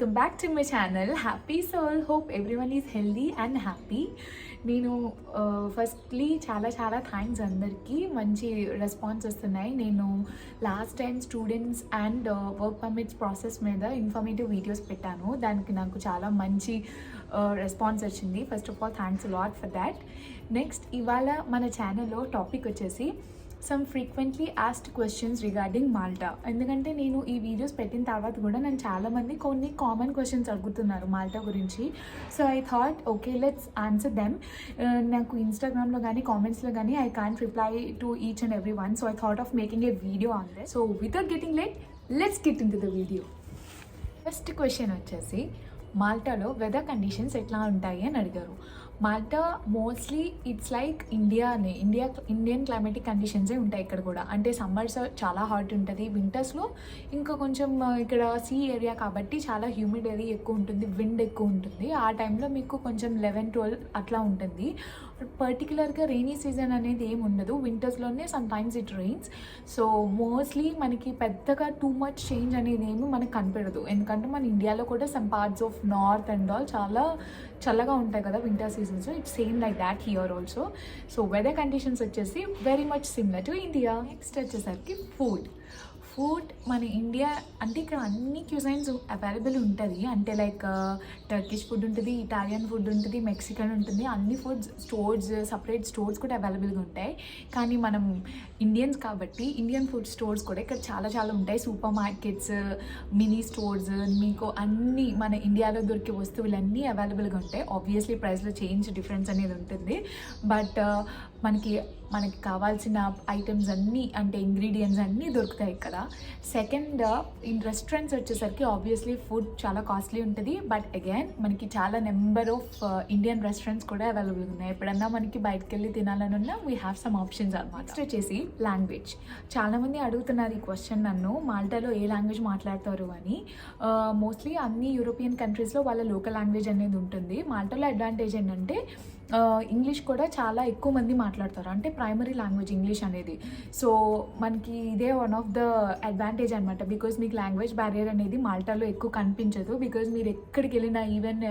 Welcome back to my channel happy soul. Hope everyone is healthy and happy. నేను firstly చాలా thanks, అందరికీ మంచి response వస్తున్నాయి. నేను last time students and work permits process మీద informative videos పెట్టాను. దానికి నాకు చాలా మంచి రెస్పాన్స్ వచ్చింది. First of all thanks lot for that. Next, ఇవాళ మన ఛానల్లో టాపిక్ వచ్చేసి some frequently asked questions regarding Malta. ఎందుకంటే నేను ఈ వీడియోస్ పెట్టిన తర్వాత కూడా నన్ను చాలామంది కొన్ని కామన్ క్వశ్చన్స్ అడుగుతున్నారు మాల్టా గురించి. So I thought okay, let's answer them. నాకు ఇన్స్టాగ్రామ్లో కానీ కామెంట్స్లో కానీ I can't reply to each and every one. So I thought of making a video on that. So without getting late, let's get into the video. First question వచ్చేసి, మాల్టాలో weather conditions ఎట్లా ఉంటాయి అని అడిగారు. Malta mostly it's like Indian climatic కండిషన్సే ఉంటాయి ఇక్కడ కూడా. అంటే సమ్మర్స్ చాలా హాట్ ఉంటుంది, వింటర్స్లో ఇంకా కొంచెం ఇక్కడ సీ ఏరియా కాబట్టి చాలా హ్యూమిడిటీ ఎక్కువ ఉంటుంది, విండ్ ఎక్కువ ఉంటుంది. ఆ టైంలో మీకు కొంచెం 11-12 అట్లా ఉంటుంది. పర్టికులర్గా రెయినీ సీజన్ అనేది ఏమి ఉండదు, వింటర్స్లోనే sometimes it rains. So mostly మనకి పెద్దగా టూ మచ్ చేంజ్ అనేది ఏమి మనకు కనపడదు. ఎందుకంటే మన ఇండియాలో కూడా some parts of north and all చాలా చల్లగా ఉంటాయి కదా winter seasons. It's same like that here also. So weather conditions వచ్చేసి very much similar to India. Next వచ్చేసరికి ఫుడ్ మన ఇండియా అంటే ఇక్కడ అన్ని క్యూజైన్స్ అవైలబుల్ ఉంటుంది. అంటే లైక్ టర్కిష్ ఫుడ్ ఉంటుంది, ఇటాలియన్ ఫుడ్ ఉంటుంది, మెక్సికన్ ఉంటుంది. అన్ని ఫుడ్స్ సపరేట్ స్టోర్స్ కూడా అవైలబుల్గా ఉంటాయి. కానీ మనం ఇండియన్స్ కాబట్టి ఇండియన్ ఫుడ్ స్టోర్స్ కూడా ఇక్కడ చాలా ఉంటాయి. సూపర్ మార్కెట్స్, మినీ స్టోర్స్, మీకు అన్నీ మన ఇండియాలో దొరికే వస్తువులన్నీ అవైలబుల్గా ఉంటాయి. ఆబ్వియస్లీ ప్రైస్లో డిఫరెన్స్ అనేది ఉంటుంది. బట్ మనకి కావాల్సిన ఐటమ్స్ అన్నీ, అంటే ఇంగ్రీడియంట్స్ అన్నీ దొరుకుతాయి ఇక్కడ. సెకండ్, ఇన్ రెస్టారెంట్స్ వచ్చేసరికి ఆబ్వియస్లీ ఫుడ్ చాలా కాస్ట్లీ ఉంటుంది. బట్ అగైన్ మనకి చాలా నెంబర్ ఆఫ్ ఇండియన్ రెస్టారెంట్స్ కూడా అవైలబుల్ ఉన్నాయి. ఎప్పుడన్నా మనకి బయటకు వెళ్ళి తినాలని ఉన్నా వీ హ్యావ్ సమ్ ఆప్షన్స్ అనమాట. నెక్స్ట్ వచ్చేసి లాంగ్వేజ్. చాలామంది అడుగుతున్నారు ఈ క్వశ్చన్ నన్ను, మాల్టాలో ఏ లాంగ్వేజ్ మాట్లాడతారు అని. మోస్ట్లీ అన్ని యూరోపియన్ కంట్రీస్లో వాళ్ళ లోకల్ లాంగ్వేజ్ అనేది ఉంటుంది. మాల్టాలో అడ్వాంటేజ్ ఏంటంటే ఇంగ్లీష్ కూడా చాలా ఎక్కువ మంది మాట్లాడతారు, అంటే ప్రైమరీ లాంగ్వేజ్ ఇంగ్లీష్ అనేది. సో మనకి ఇదే వన్ ఆఫ్ ద అడ్వాంటేజ్ అనమాట. బికాజ్ మీకు లాంగ్వేజ్ బ్యారియర్ అనేది మాల్టాలో ఎక్కువ కనిపించదు. బికాజ్ మీరు ఎక్కడికి వెళ్ళినా, ఈవెన్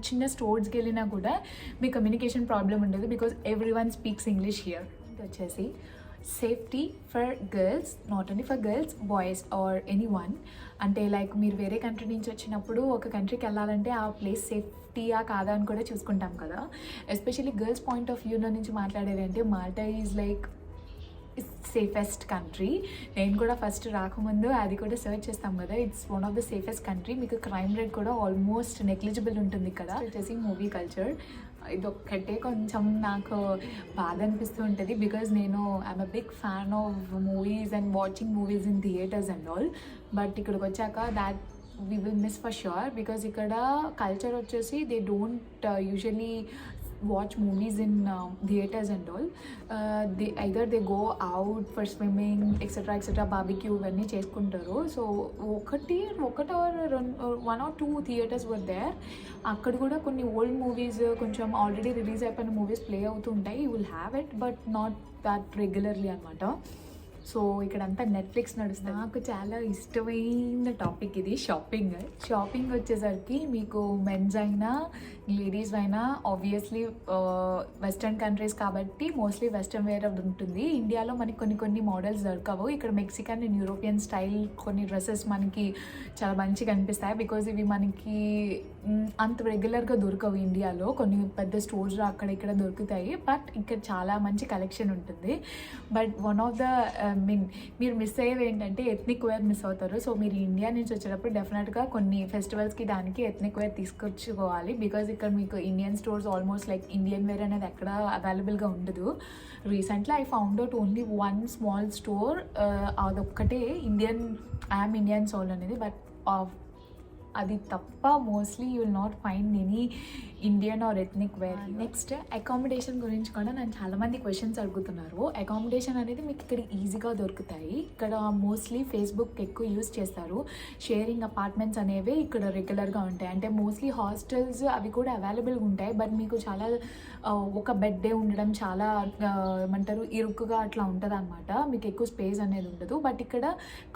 చిన్న స్టోర్స్కి వెళ్ళినా కూడా మీ కమ్యూనికేషన్ ప్రాబ్లం ఉండదు. Because everyone speaks English here. వచ్చేసి safety for girls, not only for girls, boys or anyone. అంటే లైక్ మీరు వేరే కంట్రీ నుంచి వచ్చినప్పుడు ఒక కంట్రీకి వెళ్ళాలంటే ఆ ప్లేస్ సేఫ్టీయా కాదా అని కూడా చూసుకుంటాం కదా. ఎస్పెషల్లీ గర్ల్స్ పాయింట్ ఆఫ్ వ్యూలో నుంచి మాట్లాడేది అంటే Malta is like safest country. నేను కూడా ఫస్ట్ రాకముందు అది కూడా సర్చ్ చేస్తాం కదా, it's one of the safest country. మీకు క్రైమ్ రేట్ కూడా ఆల్మోస్ట్ నెగ్లిజిబుల్ ఉంటుంది ఇక్కడ. వచ్చేసి మూవీ కల్చర్, ఇదొక్కటే కొంచెం నాకు బాధ అనిపిస్తూ ఉంటుంది. బికాజ్ నేను I'm a big fan of movies and watching movies in theatres and all. But ఇక్కడికి వచ్చాక that we will miss for sure. Because ఇక్కడ కల్చర్ వచ్చేసి they don't usually watch movies in theaters and all. They go out for swimming etc barbecue ఇవన్నీ చేసుకుంటారు. So ఒకటి one or two theaters were there. అక్కడ కూడా కొన్ని old movies, కొంచెం already release అయిపోయిన మూవీస్ ప్లే అవుతూ ఉంటాయి. You will have it but not that regularly అనమాట. సో ఇక్కడంతా నెట్ఫ్లిక్స్ నడుస్తుంది. నాకు చాలా ఇష్టమైన టాపిక్ ఇది, షాపింగ్ వచ్చేసరికి మీకు మెన్స్ అయినా లేడీస్ అయినా ఆబ్వియస్లీ వెస్ట్రన్ కంట్రీస్ కాబట్టి మోస్ట్లీ వెస్ట్రన్ వేర్ ఉంటుంది. ఇండియాలో మనకి కొన్ని మోడల్స్ దొరకవు. ఇక్కడ మెక్సికన్ అండ్ యూరోపియన్ స్టైల్ కొన్ని డ్రెస్సెస్ మనకి చాలా మంచిగా అనిపిస్తాయి. బికాజ్ ఇవి మనకి అంత రెగ్యులర్గా దొరకవు ఇండియాలో. కొన్ని పెద్ద స్టోర్స్లో అక్కడ ఇక్కడ దొరుకుతాయి, బట్ ఇక్కడ చాలా మంచి కలెక్షన్ ఉంటుంది. బట్ వన్ ఆఫ్ ద మీరు మిస్ అయ్యేవి ఏంటంటే ఎథ్నిక్ వేర్ మిస్ అవుతారు. సో మీరు ఇండియా నుంచి వచ్చేటప్పుడు డెఫినెట్గా కొన్ని ఫెస్టివల్స్కి దానికి ఎథ్నిక్ వేర్ తీసుకొచ్చుకోవాలి. బికాజ్ ఇక్కడ మీకు Indian stores almost like Indian wear అనేది ఎక్కడ అవైలబుల్గా ఉండదు. Recently I found out only one small store, అదొక్కటే ఇండియన్ సోల్ అనేది. బట్ అది తప్ప mostly you will not find any Indian or ethnic wear. Next, accommodation గురించి కూడా నన్ను చాలామంది క్వశ్చన్స్ అడుగుతున్నారు. అకామిడేషన్ అనేది మీకు ఇక్కడ ఈజీగా దొరుకుతాయి. ఇక్కడ మోస్ట్లీ ఫేస్బుక్ ఎక్కువ యూజ్ చేస్తారు. షేరింగ్ అపార్ట్మెంట్స్ అనేవి ఇక్కడ రెగ్యులర్గా ఉంటాయి. అంటే మోస్ట్లీ హాస్టల్స్ అవి కూడా అవైలబుల్గా ఉంటాయి. బట్ మీకు చాలా ఒక బెడ్డే ఉండడం చాలా ఏమంటారు ఇరుకుగా అట్లా ఉంటుంది అనమాట. మీకు ఎక్కువ స్పేస్ అనేది ఉండదు. బట్ ఇక్కడ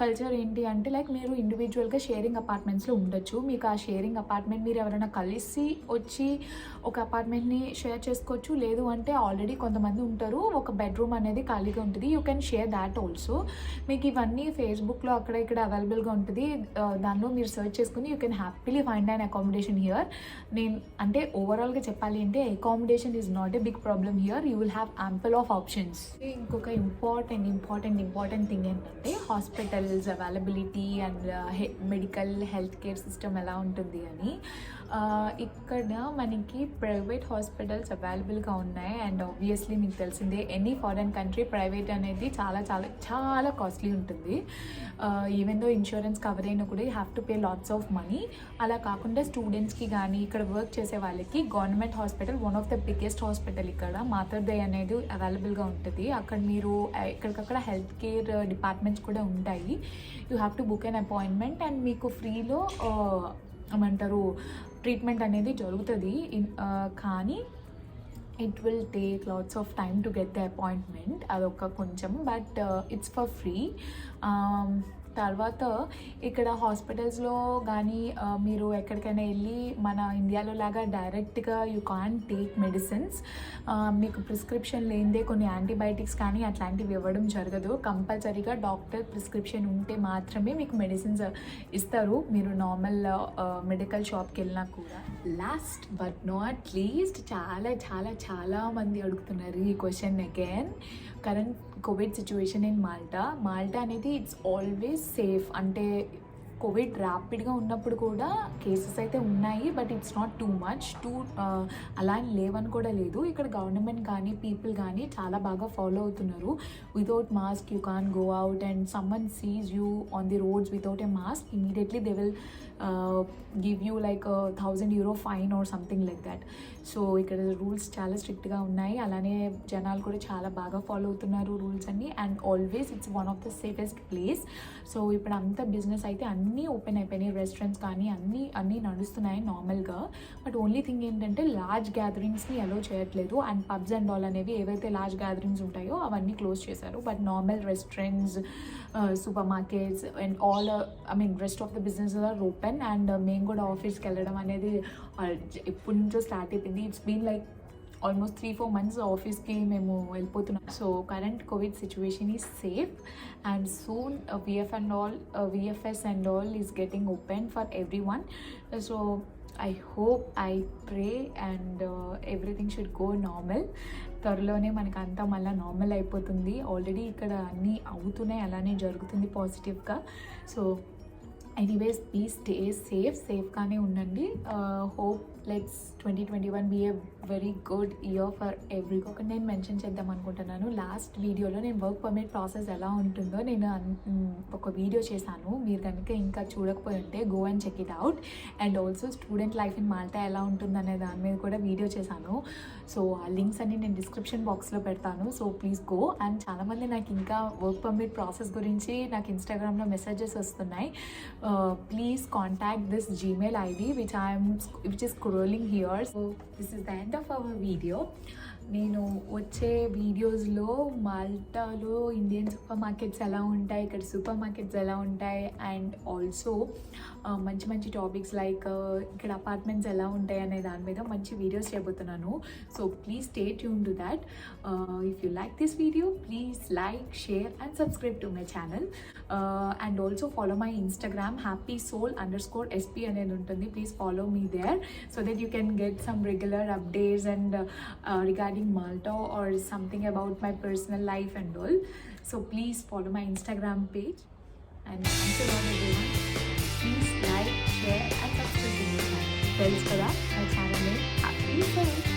కల్చర్ ఏంటి అంటే లైక్ మీరు ఇండివిజువల్గా షేరింగ్ అపార్ట్మెంట్స్లో ఉండొచ్చు. ఉండొచ్చు. మీకు ఆ షేరింగ్ అపార్ట్మెంట్ మీరు ఎవరైనా కలిసి వచ్చి ఒక అపార్ట్మెంట్ని షేర్ చేసుకోవచ్చు. లేదు అంటే ఆల్రెడీ కొంతమంది ఉంటారు, ఒక బెడ్రూమ్ అనేది ఖాళీగా ఉంటుంది, you can share that also. మీకు ఇవన్నీ ఫేస్బుక్లో అక్కడ ఇక్కడ అవైలబుల్గా ఉంటుంది. దానిలో మీరు సెర్చ్ చేసుకుని you can happily find an accommodation here. నేను అంటే ఓవరాల్గా చెప్పాలి అంటే accommodation is not a big problem here. You will have ample of options. ఇంకొక ఇంపార్టెంట్ థింగ్ ఏంటంటే hospitals availability and medical health care system ఎలా ఉంటుంది అని. ఇక్కడ మనకి ప్రైవేట్ హాస్పిటల్స్ అవైలబుల్గా ఉన్నాయి. అండ్ ఆబ్వియస్లీ మీకు తెలిసిందే, ఎనీ ఫారెన్ కంట్రీ ప్రైవేట్ అనేది చాలా చాలా చాలా కాస్ట్లీ ఉంటుంది. ఈవెన్ దో ఇన్సూరెన్స్ కవర్ అయినా కూడా you have to pay lots of money. అలా కాకుండా స్టూడెంట్స్కి కానీ ఇక్కడ వర్క్ చేసే వాళ్ళకి government hospital, one of the biggest hospital ఇక్కడ మాతర్దయ్ అనేది అవైలబుల్గా ఉంటుంది. అక్కడ మీరు ఎక్కడికక్కడ హెల్త్ కేర్ డిపార్ట్మెంట్స్ కూడా ఉంటాయి. You have to book an appointment and మీకు ఫ్రీలో ఏమంటారు ట్రీట్మెంట్ అనేది జరుగుతుంది. కానీ it will take lots of time to get the appointment, అదొక కొంచెం, బట్ ఇట్స్ ఫర్ ఫ్రీ. తర్వాత ఇక్కడ హాస్పిటల్స్లో కానీ మీరు ఎక్కడికైనా వెళ్ళి మన ఇండియాలో లాగా డైరెక్ట్గా యూ కాంట్ టేక్ మెడిసిన్స్. మీకు ప్రిస్క్రిప్షన్ లేనిదే కొన్ని యాంటీబయాటిక్స్ కానీ అట్లాంటివి ఇవ్వడం జరగదు. కంపల్సరీగా డాక్టర్ ప్రిస్క్రిప్షన్ ఉంటే మాత్రమే మీకు మెడిసిన్స్ ఇస్తారు, మీరు నార్మల్ మెడికల్ షాప్కి వెళ్ళినా కూడా. లాస్ట్ బట్ నాట్ లీస్ట్, చాలా చాలా చాలా మంది అడుగుతున్నారు ఈ question again. Current covid situation in Malta అనేది ఇట్స్ ఆల్వేస్ సేఫ్. అంటే కోవిడ్ ర్యాపిడ్గా ఉన్నప్పుడు కూడా కేసెస్ అయితే ఉన్నాయి, but it's not too much అలా అని లేవని కూడా లేదు. ఇక్కడ గవర్నమెంట్ కానీ పీపుల్ కానీ చాలా బాగా ఫాలో అవుతున్నారు. Without mask you can go out and someone sees you on the roads without a mask, immediately they will give you like €1,000 fine or something like that. So ఇక్కడ rules చాలా స్ట్రిక్ట్గా ఉన్నాయి. అలానే జనాలు కూడా చాలా బాగా ఫాలో అవుతున్నారు రూల్స్ అన్ని. And always it's one of the safest place. So ఇప్పుడు అంత బిజినెస్ అయితే అన్నీ ఓపెన్ అయిపోయినాయి, రెస్టారెంట్స్ కానీ అన్నీ నడుస్తున్నాయి నార్మల్గా. బట్ ఓన్లీ థింగ్ ఏంటంటే లార్జ్ గ్యాదరింగ్స్ని అలో చేయట్లేదు. అండ్ పబ్స్ అండ్ ఆల్ అనేవి ఏవైతే లార్జ్ గ్యాదరింగ్స్ ఉంటాయో అవన్నీ క్లోజ్ చేశారు. But normal restaurants, supermarkets and all rest of the business are open. And మేము కూడా ఆఫీస్కి వెళ్ళడం అనేది ఎప్పటి నుంచో స్టార్ట్ అయిపోయింది. It's been like almost 3-4 months ఆఫీస్కి మేము వెళ్ళిపోతున్నాం. So current covid situation is safe and soon VFS and all is getting open for everyone. So I hope, I pray and everything should go normal. త్వరలోనే మనకు అంతా మళ్ళీ normal అయిపోతుంది. Already ఇక్కడ అన్నీ అవుతున్నాయి, అలానే జరుగుతుంది పాజిటివ్గా. సో ఎనీవేస్ ప్లీజ్ స్టే సేఫ్గానే ఉండండి. Hope let's 2021 be a very good year for every. ఒకటి నేను మెన్షన్ చేద్దాం అనుకుంటున్నాను. లాస్ట్ వీడియోలో నేను వర్క్ పర్మిట్ ప్రాసెస్ ఎలా ఉంటుందో నేను ఒక వీడియో చేశాను. మీరు కనుక ఇంకా చూడకపోయి ఉంటే go and check it out. And also student life in Malta ఎలా ఉంటుందనే దాని మీద కూడా వీడియో చేశాను. సో ఆ లింక్స్ అన్ని నేను డిస్క్రిప్షన్ బాక్స్లో పెడతాను. So please go. అండ్ చాలామంది నాకు ఇంకా వర్క్ పర్మిట్ ప్రాసెస్ గురించి నాకు ఇన్స్టాగ్రామ్లో మెసేజెస్ వస్తున్నాయి. Please contact this Gmail ID which is scrolling here. So this is the end of our video. నేను వచ్చే వీడియోస్లో మాల్టాలో ఇండియన్ సూపర్ మార్కెట్స్ ఎలా ఉంటాయి, ఇక్కడ సూపర్ మార్కెట్స్ ఎలా ఉంటాయి, అండ్ ఆల్సో మంచి మంచి టాపిక్స్ లైక్ ఇక్కడ అపార్ట్మెంట్స్ ఎలా ఉంటాయి అనే దాని మీద మంచి వీడియోస్ చేయబోతున్నాను. So please stay tune to that. If you like this video please like, share and subscribe to my channel. And also follow my Instagram happysoul_sp అనేది ఉంటుంది. Please follow me there so that you can get some regular updates and regarding Malta or something about my personal life and all. So please follow my Instagram page. And thanks a lot everyone. Please like, share and subscribe to my channel. Thanks for that. My channel name Happy Soul.